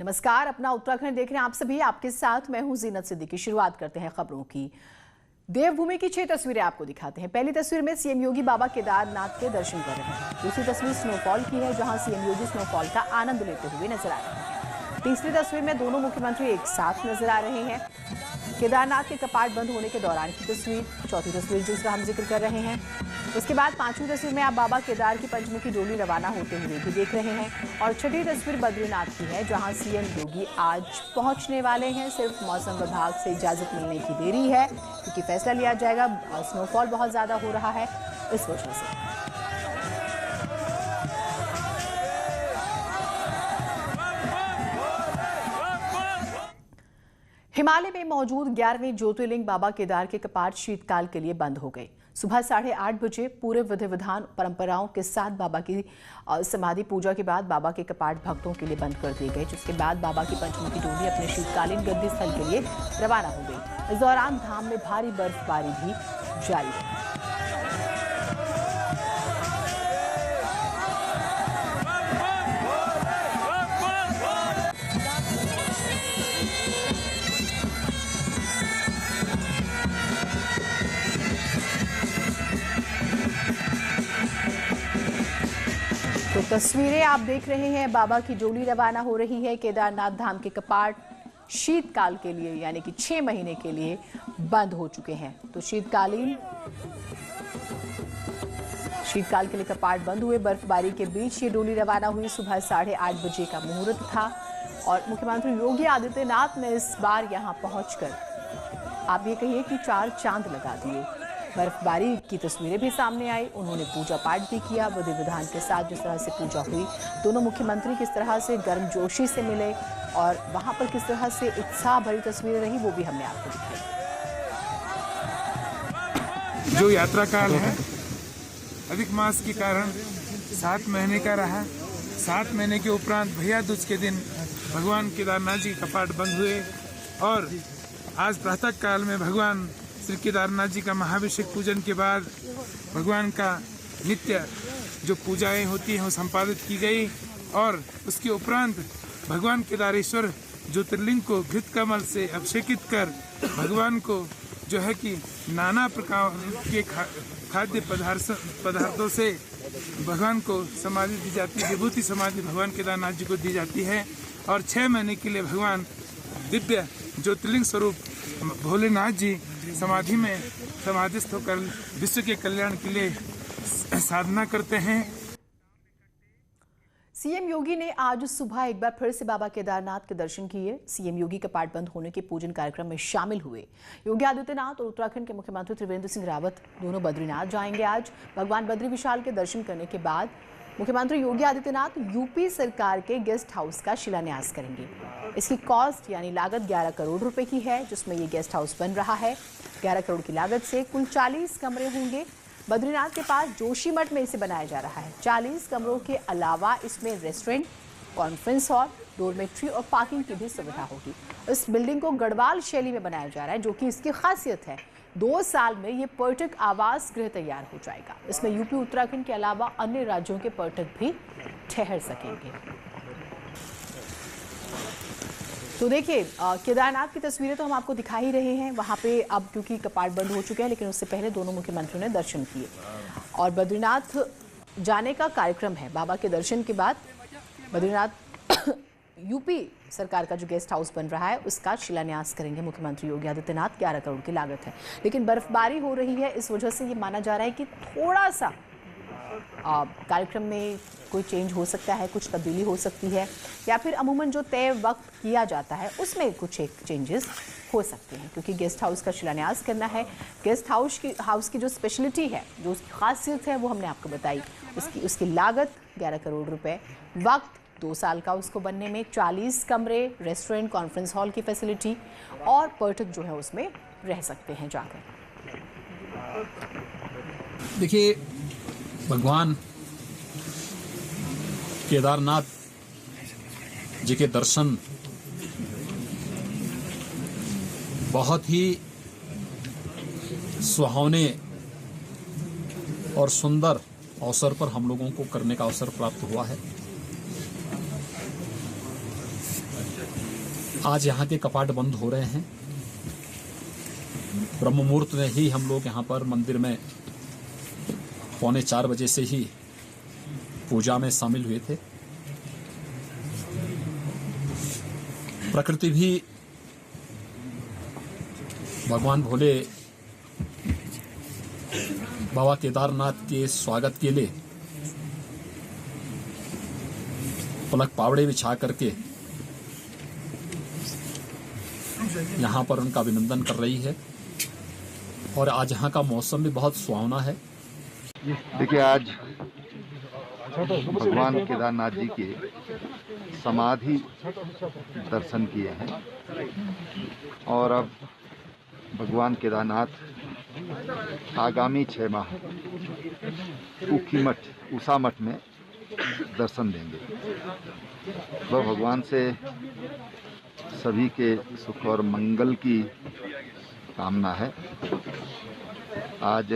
नमस्कार, अपना उत्तराखंड देख रहे हैं आप सभी। आपके साथ मैं हूं जीनत सिद्दीकी। शुरुआत करते हैं खबरों की। देवभूमि की 6 तस्वीरें आपको दिखाते हैं। पहली तस्वीर में सीएम योगी बाबा केदारनाथ के दर्शन कर रहे हैं। दूसरी तस्वीर स्नोफॉल की है, जहां सीएम योगी स्नोफॉल का आनंद लेते हुए नजर आ रहे हैं। तीसरी तस्वीर में दोनों मुख्यमंत्री एक साथ नजर आ रहे हैं। केदारनाथ के कपाट बंद होने के दौरान की तस्वीर। चौथी तस्वीर जिसका हम जिक्र कर रहे हैं। उसके बाद पांचवी तस्वीर में आप बाबा केदार की पंचमुखी डोली रवाना होते हुए भी देख रहे हैं। और छठी तस्वीर बद्रीनाथ की है, जहां सीएम योगी आज पहुंचने वाले हैं। सिर्फ मौसम विभाग से इजाजत मिलने की देरी है, क्योंकि फैसला लिया जाएगा। स्नोफॉल बहुत ज्यादा हो रहा है, इस वजह से। हिमालय में मौजूद 11वें ज्योतिर्लिंग बाबा केदार के कपाट शीतकाल के लिए बंद हो गए। सुबह 8:30 बजे पूरे विधि विधान परंपराओं के साथ बाबा की समाधि पूजा के बाद बाबा के कपाट भक्तों के लिए बंद कर दिए गए, जिसके बाद बाबा की पंचमुखी डोली अपने शीतकालीन गद्दी स्थल के लिए रवाना हो गई। इस दौरान धाम में भारी बर्फबारी भी जारी है। तो तस्वीरें आप देख रहे हैं, बाबा की डोली रवाना हो रही है। केदारनाथ धाम के कपाट शीतकाल के लिए यानी कि 6 महीने के लिए बंद हो चुके हैं। तो शीतकाल के लिए कपाट बंद हुए। बर्फबारी के बीच ये डोली रवाना हुई। सुबह 8:30 बजे का मुहूर्त था और मुख्यमंत्री योगी आदित्यनाथ ने इस बार यहां पहुंचकर आप ये कहिए कि 4 चांद लगा दिए। बर्फबारी की तस्वीरें भी सामने आई। उन्होंने पूजा पाठ भी किया। विधि विधान के साथ जिस तरह से पूजा हुई, दोनों मुख्यमंत्री किस तरह से गर्मजोशी से मिले और वहां पर किस तरह से उत्साह भरी तस्वीरें रही, वो भी हमने आपको दिखाई। जो यात्रा काल है अधिक मास के कारण 7 महीने का रहा। 7 महीने के उपरांत भैया दूज के दिन भगवान केदारनाथ जी के कपाट बंद हुए और आज प्रातः काल में भगवान श्री केदारनाथ जी का महाभिषेक पूजन के बाद भगवान का नित्य जो पूजाएं होती हैं वो संपादित की गई और उसके उपरांत भगवान केदारेश्वर ज्योतिर्लिंग को घृत कमल से अभिषेकित कर भगवान को जो है कि नाना प्रकार के खाद्य पदार्थों से भगवान को समाधि दी जाती है। विभूति समाधि भगवान केदारनाथ जी को दी जाती है और 6 महीने के लिए भगवान दिव्य ज्योतिर्लिंग स्वरूप भोलेनाथ जी समाधि में समाधिस्थ होकर विश्व के कल्याण के लिए साधना करते हैं। सीएम योगी ने आज सुबह एक बार फिर से बाबा केदारनाथ के दर्शन किए। सीएम योगी कपाट बंद होने के पूजन कार्यक्रम में शामिल हुए। योगी आदित्यनाथ और उत्तराखंड के मुख्यमंत्री त्रिवेंद्र सिंह रावत दोनों बद्रीनाथ जाएंगे। आज भगवान बद्री विशाल के दर्शन करने के बाद मुख्यमंत्री योगी आदित्यनाथ यूपी सरकार के गेस्ट हाउस का शिलान्यास करेंगे। इसकी कॉस्ट यानी लागत 11 करोड़ रुपए की है, जिसमें ये गेस्ट हाउस बन रहा है। 11 करोड़ की लागत से कुल 40 कमरे होंगे। बद्रीनाथ के पास जोशीमठ में इसे बनाया जा रहा है। 40 कमरों के अलावा इसमें रेस्टोरेंट, कॉन्फ्रेंस हॉल, डोरमेट्री और पार्किंग की भी सुविधा होगी। इस बिल्डिंग को गढ़वाल शैली में बनाया जा रहा है, जो कि इसकी खासियत है। 2 साल में ये पर्यटक आवास गृह तैयार हो जाएगा। इसमें यूपी उत्तराखंड के अलावा अन्य राज्यों के पर्यटक भी ठहर सकेंगे। तो देखिए, केदारनाथ की तस्वीरें तो हम आपको दिखा ही रहे हैं। वहाँ पे अब क्योंकि कपाट बंद हो चुके हैं, लेकिन उससे पहले दोनों मुख्यमंत्रियों ने दर्शन किए और बद्रीनाथ जाने का कार्यक्रम है। बाबा के दर्शन के बाद बद्रीनाथ यूपी सरकार का जो गेस्ट हाउस बन रहा है उसका शिलान्यास करेंगे मुख्यमंत्री योगी आदित्यनाथ। 11 करोड़ की लागत है, लेकिन बर्फबारी हो रही है, इस वजह से ये माना जा रहा है कि थोड़ा सा कार्यक्रम में कोई चेंज हो सकता है, कुछ तब्दीली हो सकती है, या फिर अमूमन जो तय वक्त किया जाता है उसमें कुछ एक चेंजेस हो सकते हैं, क्योंकि गेस्ट हाउस का शिलान्यास करना है। गेस्ट हाउस की जो स्पेशलिटी है, जो उसकी खासियत है, वो हमने आपको बताई। उसकी लागत 11 करोड़ रुपए, वक्त 2 साल का उसको बनने में, 40 कमरे, रेस्टोरेंट, कॉन्फ्रेंस हॉल की फैसिलिटी और पर्यटक जो है उसमें रह सकते हैं जाकर। देखिए, भगवान केदारनाथ जी के दर्शन बहुत ही सुहावने और सुंदर अवसर पर हम लोगों को करने का अवसर प्राप्त हुआ है। आज यहाँ के कपाट बंद हो रहे हैं। ब्रह्म मुहूर्त में ही हम लोग यहाँ पर मंदिर में 3:45 बजे से ही पूजा में शामिल हुए थे। प्रकृति भी भगवान भोले बाबा केदारनाथ के स्वागत के लिए पलक पावड़े बिछा करके यहाँ पर उनका अभिनंदन कर रही है और आज यहाँ का मौसम भी बहुत सुहावना है। देखिए, आज भगवान केदारनाथ जी के समाधि दर्शन किए हैं और अब भगवान केदारनाथ आगामी 6 माह उषा मठ में दर्शन देंगे। वह भगवान से सभी के सुख और मंगल की कामना है। आज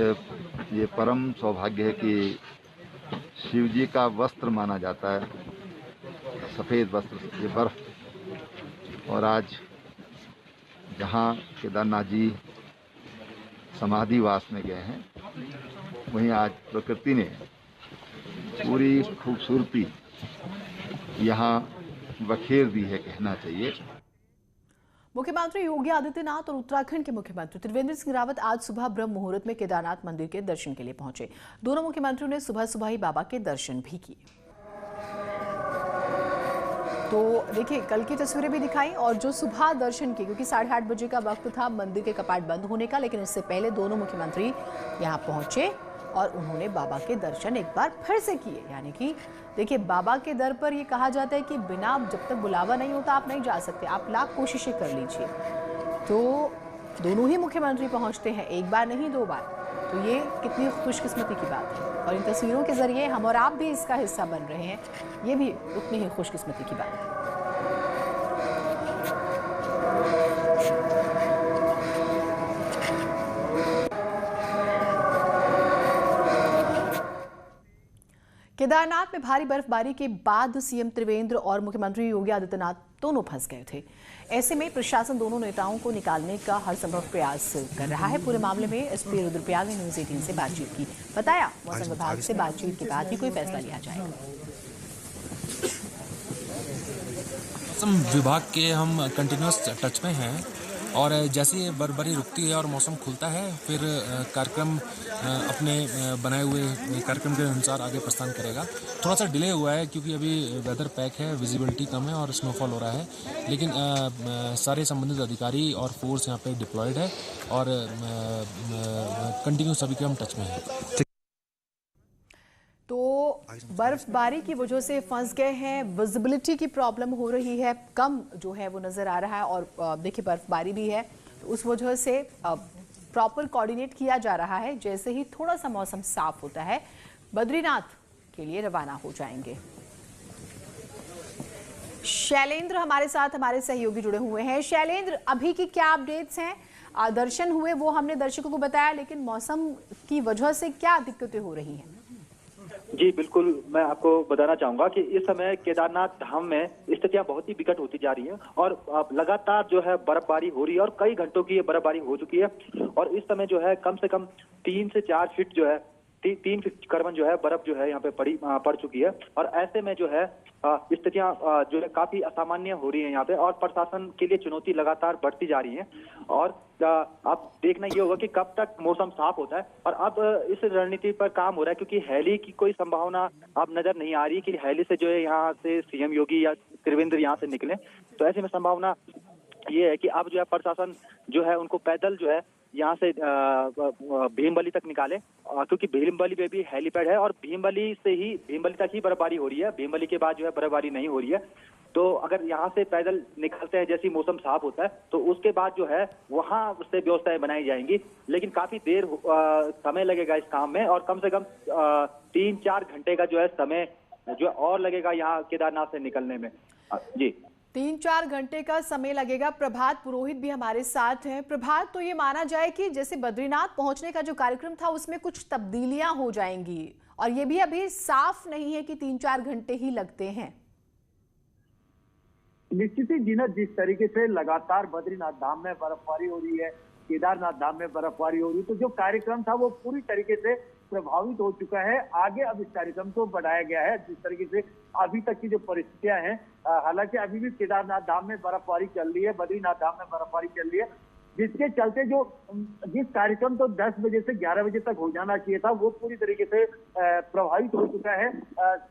ये परम सौभाग्य है कि शिव जी का वस्त्र माना जाता है, सफ़ेद वस्त्र, ये बर्फ। और आज जहाँ केदारनाथ जी समाधिवास में गए हैं, वहीं आज प्रकृति ने पूरी खूबसूरती यहाँ बखेर दी है, कहना चाहिए। मुख्यमंत्री योगी आदित्यनाथ और उत्तराखंड के मुख्यमंत्री त्रिवेंद्र सिंह रावत आज सुबह ब्रह्म मुहूर्त में केदारनाथ मंदिर के दर्शन के लिए पहुंचे। दोनों मुख्यमंत्रियों ने सुबह सुबह ही बाबा के दर्शन भी किए। तो देखिए, कल की तस्वीरें भी दिखाई और जो सुबह दर्शन किए, क्योंकि 8:30 बजे का वक्त था मंदिर के कपाट बंद होने का, लेकिन उससे पहले दोनों मुख्यमंत्री यहाँ पहुंचे और उन्होंने बाबा के दर्शन एक बार फिर से किए। यानी कि देखिए, बाबा के दर पर ये कहा जाता है कि बिना जब तक बुलावा नहीं होता आप नहीं जा सकते, आप लाख कोशिशें कर लीजिए। तो दोनों ही मुख्यमंत्री पहुंचते हैं, एक बार नहीं 2 बार। तो ये कितनी खुशकिस्मती की बात है और इन तस्वीरों के जरिए हम और आप भी इसका हिस्सा बन रहे हैं, ये भी उतनी ही खुशकिस्मती की बात है। केदारनाथ में भारी बर्फबारी के बाद सीएम त्रिवेंद्र और मुख्यमंत्री योगी आदित्यनाथ दोनों फंस गए थे। ऐसे में प्रशासन दोनों नेताओं को निकालने का हर संभव प्रयास कर रहा है। पूरे मामले में एसपी रुद्रप्रयाग ने न्यूज़ 18 से बातचीत की। बताया, मौसम विभाग से बातचीत के बाद ही कोई फैसला लिया जाएगा। मौसम विभाग के हम कंटिन्यूस टच में हैं और जैसे ही बर्फबारी रुकती है और मौसम खुलता है, फिर कार्यक्रम अपने बनाए हुए कार्यक्रम के अनुसार आगे प्रस्थान करेगा। थोड़ा सा डिले हुआ है क्योंकि अभी वेदर पैक है, विजिबिलिटी कम है और स्नोफॉल हो रहा है, लेकिन सारे संबंधित अधिकारी और फोर्स यहाँ पे डिप्लॉयड है और कंटिन्यू सभी के हम टच में हैं। तो बर्फबारी की वजह से फंस गए हैं, विजिबिलिटी की प्रॉब्लम हो रही है, कम जो है वो नज़र आ रहा है और देखिए बर्फबारी भी है, तो उस वजह से प्रॉपर कोऑर्डिनेट किया जा रहा है। जैसे ही थोड़ा सा मौसम साफ होता है, बद्रीनाथ के लिए रवाना हो जाएंगे। शैलेंद्र हमारे साथ, हमारे सहयोगी जुड़े हुए हैं। शैलेंद्र, अभी की क्या अपडेट्स हैं? दर्शन हुए वो हमने दर्शकों को बताया, लेकिन मौसम की वजह से क्या दिक्कतें हो रही हैं? जी बिल्कुल, मैं आपको बताना चाहूंगा कि इस समय केदारनाथ धाम में स्थितियां बहुत ही विकट होती जा रही हैं और लगातार जो है बर्फबारी हो रही है और कई घंटों की ये बर्फबारी हो चुकी है और इस समय जो है कम से कम 3 से 4 फीट जो है 3 फीट करबन जो है बर्फ जो है यहाँ पे पड़ चुकी है और ऐसे में जो है स्थितियां जो है काफी असामान्य हो रही है यहाँ पे और प्रशासन के लिए चुनौती लगातार बढ़ती जा रही है और अब देखना ये होगा कि कब तक मौसम साफ होता है और अब इस रणनीति पर काम हो रहा है क्योंकि हेली की कोई संभावना अब नजर नहीं आ रही कि हेली से जो है यहाँ से सीएम योगी या त्रिवेंद्र यहाँ से निकले। तो ऐसे में संभावना ये है कि अब जो है प्रशासन जो है उनको पैदल जो है यहाँ से भीमबली तक निकाले क्योंकि भीमबली पे भी हेलीपैड है और भीमबली तक ही बर्फबारी हो रही है, भीमबली के बाद जो है बर्फबारी नहीं हो रही है। तो अगर यहाँ से पैदल निकलते हैं जैसे मौसम साफ होता है तो उसके बाद जो है वहां से व्यवस्थाएं बनाई जाएंगी, लेकिन काफी देर समय लगेगा इस काम में और कम से कम 3-4 घंटे का जो है समय जो और लगेगा यहाँ केदारनाथ से निकलने में। जी 3-4 घंटे का समय लगेगा। प्रभात पुरोहित भी हमारे साथ हैं। प्रभात, तो ये माना जाए कि जैसे बद्रीनाथ पहुंचने का जो कार्यक्रम था उसमें कुछ तब्दीलियां हो जाएंगी और ये भी अभी साफ नहीं है कि 3-4 घंटे ही लगते हैं। निश्चित ही जिस तरीके से लगातार बद्रीनाथ धाम में बर्फबारी हो रही है, केदारनाथ धाम में बर्फबारी हो रही है, तो जो कार्यक्रम था वो पूरी तरीके से प्रभावित हो चुका है। आगे अब इस कार्यक्रम को बढ़ाया गया है। जिस तरीके से अभी तक की जो परिस्थितियां हैं, हालांकि अभी भी केदारनाथ धाम में बर्फबारी चल रही है, बद्रीनाथ धाम में बर्फबारी चल रही है, जिसके चलते जिस कार्यक्रम तो 10 बजे से 11 बजे तक हो जाना चाहिए था, वो पूरी तरीके से प्रभावित हो चुका है,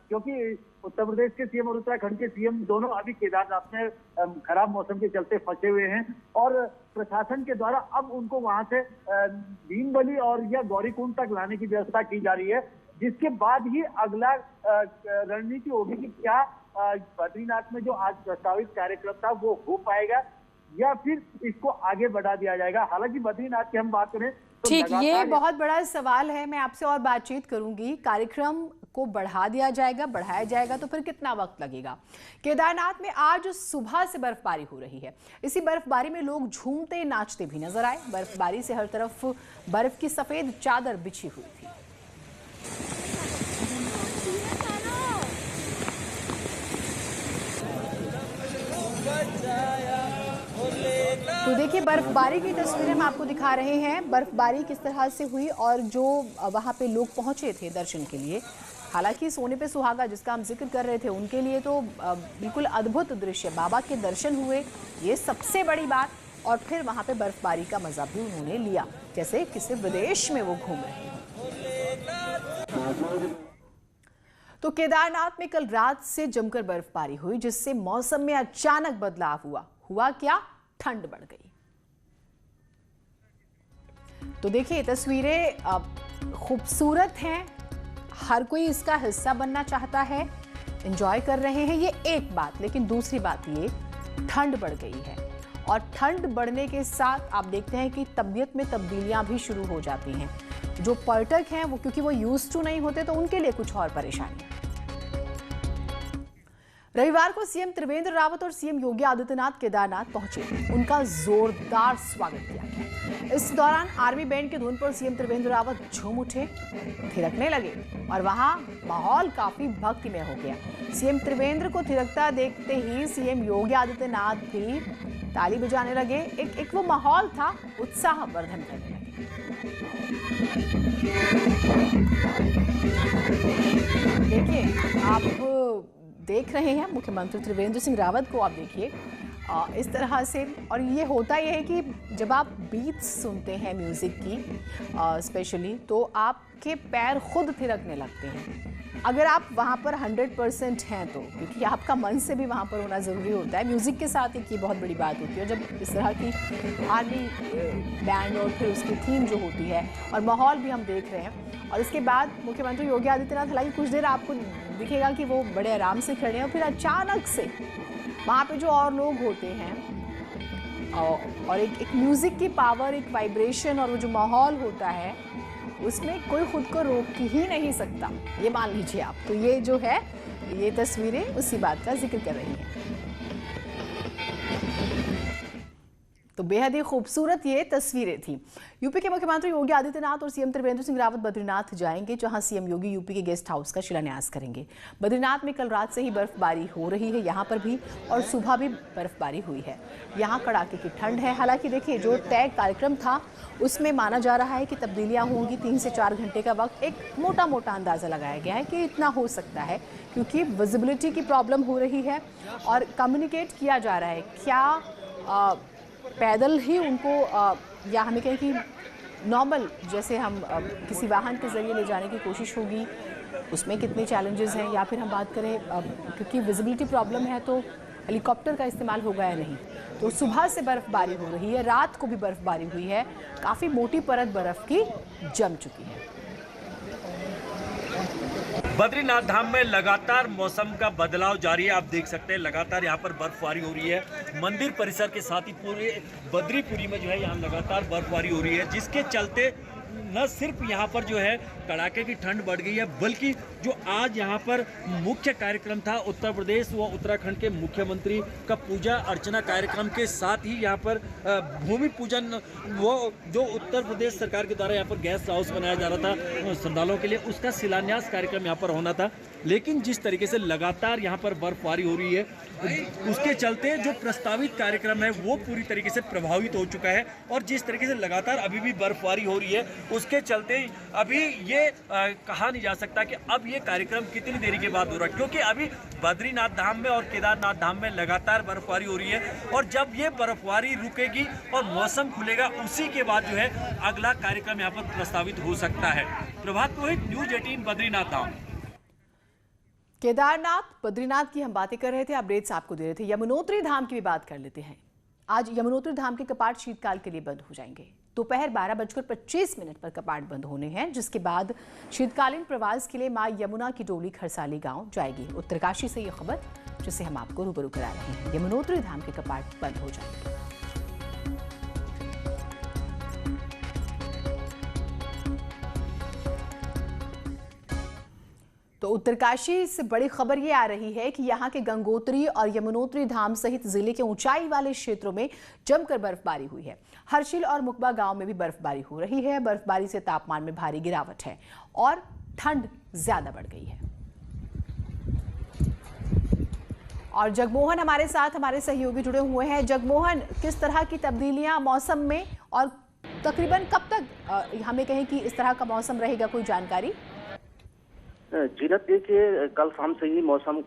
क्योंकि उत्तर प्रदेश के सीएम और उत्तराखंड के सीएम दोनों अभी केदारनाथ में खराब मौसम के चलते फंसे हुए हैं और प्रशासन के द्वारा अब उनको वहां से भीमबली और या गौरीकुंड तक लाने की व्यवस्था की जा रही है, जिसके बाद ही अगला रणनीति होगी कि क्या बद्रीनाथ में जो आज प्रस्तावित कार्यक्रम था वो हो पाएगा या फिर इसको आगे बढ़ा दिया जाएगा। हालांकि बद्रीनाथ की हम बात करें तो ठीक, ये बहुत बड़ा सवाल है, मैं आपसे और बातचीत करूंगी। कार्यक्रम को बढ़ा दिया जाएगा, बढ़ाया जाएगा तो फिर कितना वक्त लगेगा? केदारनाथ में आज सुबह से बर्फबारी हो रही है। इसी बर्फबारी में लोग झूमते नाचते भी नजर आए। बर्फबारी से हर तरफ बर्फ की सफेद चादर बिछी हुई थी। तो देखिए, बर्फबारी की तस्वीरें हम आपको दिखा रहे हैं। बर्फबारी किस तरह से हुई और जो वहां पे लोग पहुंचे थे दर्शन के लिए, हालांकि सोने पे सुहागा जिसका हम जिक्र कर रहे थे, उनके लिए तो बिल्कुल अद्भुत दृश्य, बाबा के दर्शन हुए, ये सबसे बड़ी बात। और फिर वहां पे बर्फबारी का मजा भी उन्होंने लिया, जैसे किसी विदेश में वो घूम रहे हैं। तो केदारनाथ में कल रात से जमकर बर्फबारी हुई, जिससे मौसम में अचानक बदलाव हुआ क्या? ठंड बढ़ गई। तो देखिए, तस्वीरें खूबसूरत हैं, हर कोई इसका हिस्सा बनना चाहता है, एंजॉय कर रहे हैं, ये एक बात। लेकिन दूसरी बात ये, ठंड बढ़ गई है और ठंड बढ़ने के साथ आप देखते हैं कि तबीयत में तब्दीलियां भी शुरू हो जाती हैं। जो पर्यटक हैं वो, क्योंकि वो यूज्ड टू नहीं होते, तो उनके लिए कुछ और परेशानियां। रविवार को सीएम त्रिवेंद्र रावत और सीएम योगी आदित्यनाथ केदारनाथ पहुंचे। उनका जोरदार स्वागत किया गया। इस दौरान आर्मी बैंड की धुन पर सीएम त्रिवेंद्र रावत झूम उठे, थिरकने लगे और वहां माहौल काफी भक्तिमय हो गया। सीएम त्रिवेंद्र को थिरकता देखते ही सीएम योगी आदित्यनाथ भी ताली बजाने लगे। एक वो माहौल था, उत्साहवर्धन करने लगे। देखिए, आप देख रहे हैं मुख्यमंत्री त्रिवेंद्र सिंह रावत को, आप देखिए इस तरह से। और ये होता यह है कि जब आप बीट्स सुनते हैं म्यूज़िक की स्पेशली, तो आपके पैर खुद थिरकने लगते हैं। अगर आप वहाँ पर 100% हैं तो, क्योंकि आपका मन से भी वहाँ पर होना ज़रूरी होता है। म्यूज़िक के साथ एक ये बहुत बड़ी बात होती है, जब इस तरह की आर्मी बैंड और फिर उसकी थीम जो होती है और माहौल भी हम देख रहे हैं। और इसके बाद मुख्यमंत्री योगी आदित्यनाथ, हालांकि कुछ देर आपको दिखेगा कि वो बड़े आराम से खड़े हैं और फिर अचानक से वहाँ पे जो और लोग होते हैं और एक म्यूज़िक की पावर, एक वाइब्रेशन और वो जो माहौल होता है, उसमें कोई खुद को रोक ही नहीं सकता, ये मान लीजिए आप। तो ये जो है, ये तस्वीरें उसी बात का जिक्र कर रही हैं। तो बेहद ही खूबसूरत ये तस्वीरें थी। यूपी के मुख्यमंत्री योगी आदित्यनाथ और सीएम त्रिवेंद्र सिंह रावत बद्रीनाथ जाएंगे, जहां सीएम योगी यूपी के गेस्ट हाउस का शिलान्यास करेंगे। बद्रीनाथ में कल रात से ही बर्फबारी हो रही है, यहाँ पर भी, और सुबह भी बर्फबारी हुई है। यहाँ कड़ाके की ठंड है। हालांकि देखिए, जो तय कार्यक्रम था उसमें माना जा रहा है कि तब्दीलियाँ होंगी। 3 से 4 घंटे का वक्त, एक मोटा मोटा अंदाज़ा लगाया गया है कि इतना हो सकता है, क्योंकि विजिबिलिटी की प्रॉब्लम हो रही है और कम्युनिकेट किया जा रहा है। क्या पैदल ही उनको या हमें कहें कि नॉर्मल जैसे हम किसी वाहन के ज़रिए ले जाने की कोशिश होगी, उसमें कितने चैलेंजेस हैं, या फिर हम बात करें क्योंकि विजिबिलिटी प्रॉब्लम है तो हेलीकॉप्टर का इस्तेमाल होगा या नहीं। तो सुबह से बर्फबारी हो रही है, रात को भी बर्फबारी हुई है, काफ़ी मोटी परत बर्फ़ की जम चुकी है। बद्रीनाथ धाम में लगातार मौसम का बदलाव जारी है। आप देख सकते हैं लगातार यहाँ पर बर्फबारी हो रही है। मंदिर परिसर के साथ ही पूरे बद्रीपुरी में जो है यहाँ लगातार बर्फबारी हो रही है, जिसके चलते न सिर्फ यहाँ पर जो है कड़ाके की ठंड बढ़ गई है, बल्कि जो आज यहाँ पर मुख्य कार्यक्रम था उत्तर प्रदेश व उत्तराखंड के मुख्यमंत्री का पूजा अर्चना कार्यक्रम के साथ ही यहाँ पर भूमि पूजन, वो जो उत्तर प्रदेश सरकार के द्वारा यहाँ पर गेस्ट हाउस बनाया जा रहा था श्रद्धालुओं के लिए, उसका शिलान्यास कार्यक्रम यहाँ पर होना था। लेकिन जिस तरीके से लगातार यहाँ पर बर्फबारी हो रही है, उसके चलते जो प्रस्तावित कार्यक्रम है वो पूरी तरीके से प्रभावित हो चुका है। और जिस तरीके से लगातार अभी भी बर्फबारी हो रही है, उसके चलते अभी ये कहा नहीं जा सकता कि अब ये कार्यक्रम कितनी देरी के बाद हो रहा है, क्योंकि अभी बद्रीनाथ धाम में और केदारनाथ धाम में लगातार बर्फबारी हो रही है। और जब ये बर्फबारी रुकेगी और मौसम खुलेगा, उसी के बाद जो है अगला कार्यक्रम यहाँ पर प्रस्तावित हो सकता है। प्रभात पुरोहित, न्यूज़ 18, बद्रीनाथ धाम। केदारनाथ बद्रीनाथ की हम बातें कर रहे थे, अपडेट्स आपको दे रहे थे। यमुनोत्री धाम की भी बात कर लेते हैं। आज यमुनोत्री धाम के कपाट शीतकाल के लिए बंद हो जाएंगे। दोपहर 12:25 पर कपाट बंद होने हैं, जिसके बाद शीतकालीन प्रवास के लिए मां यमुना की डोली खरसाली गांव जाएगी। उत्तरकाशी से ये खबर जिसे हम आपको रूबरू करा रहे हैं। यमुनोत्री धाम के कपाट बंद हो जाएंगे। तो उत्तरकाशी से बड़ी खबर ये आ रही है कि यहाँ के गंगोत्री और यमुनोत्री धाम सहित जिले के ऊंचाई वाले क्षेत्रों में जमकर बर्फबारी हुई है। हर्षिल और मुकबा गांव में भी बर्फबारी हो रही है। बर्फबारी से तापमान में भारी गिरावट है और ठंड ज्यादा बढ़ गई है। और जगमोहन हमारे साथ, हमारे सहयोगी जुड़े हुए हैं। जगमोहन, किस तरह की तब्दीलियां मौसम में और तकरीबन कब तक हमें कहें कि इस तरह का मौसम रहेगा, कोई जानकारी? जीनत, देखिए कल शाम से ही मौसम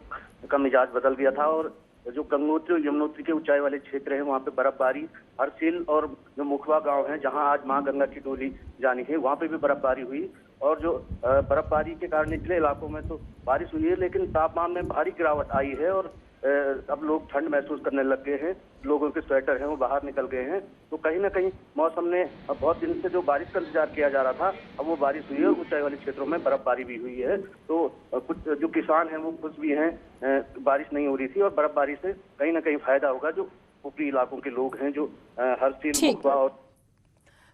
का मिजाज बदल गया था और जो गंगोत्री और यमुनोत्री के ऊंचाई वाले क्षेत्र हैं वहाँ पे बर्फबारी, हरसिल और जो मुखवा गांव है जहाँ आज मां गंगा की डोली जानी है, वहाँ पे भी बर्फबारी हुई। और जो बर्फबारी के कारण निचले इलाकों में तो बारिश हुई है, लेकिन तापमान में भारी गिरावट आई है और अब लोग ठंड महसूस करने लग गए हैं। लोगों के स्वेटर हैं वो बाहर निकल गए हैं। तो कहीं ना कहीं मौसम ने अब बहुत दिन से जो बारिश का इंतजार किया जा रहा था, अब वो बारिश हुई है। ऊंचाई वाले क्षेत्रों में बर्फबारी भी हुई है। तो कुछ जो किसान हैं वो खुश भी हैं, बारिश नहीं हो रही थी और बर्फबारी से कहीं ना कहीं फायदा होगा जो ऊपरी इलाकों के लोग हैं, जो हरसिल, मुखबा और।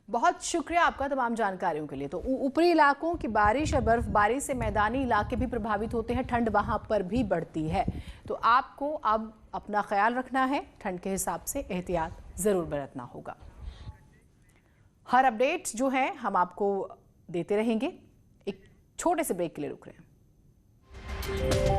बहुत शुक्रिया आपका तमाम जानकारियों के लिए। तो ऊपरी इलाकों की बारिश और बर्फबारी से मैदानी इलाके भी प्रभावित होते हैं, ठंड वहां पर भी बढ़ती है। तो आपको अब अपना ख्याल रखना है, ठंड के हिसाब से एहतियात जरूर बरतना होगा। हर अपडेट जो है हम आपको देते रहेंगे। एक छोटे से ब्रेक के लिए रुक रहे हैं।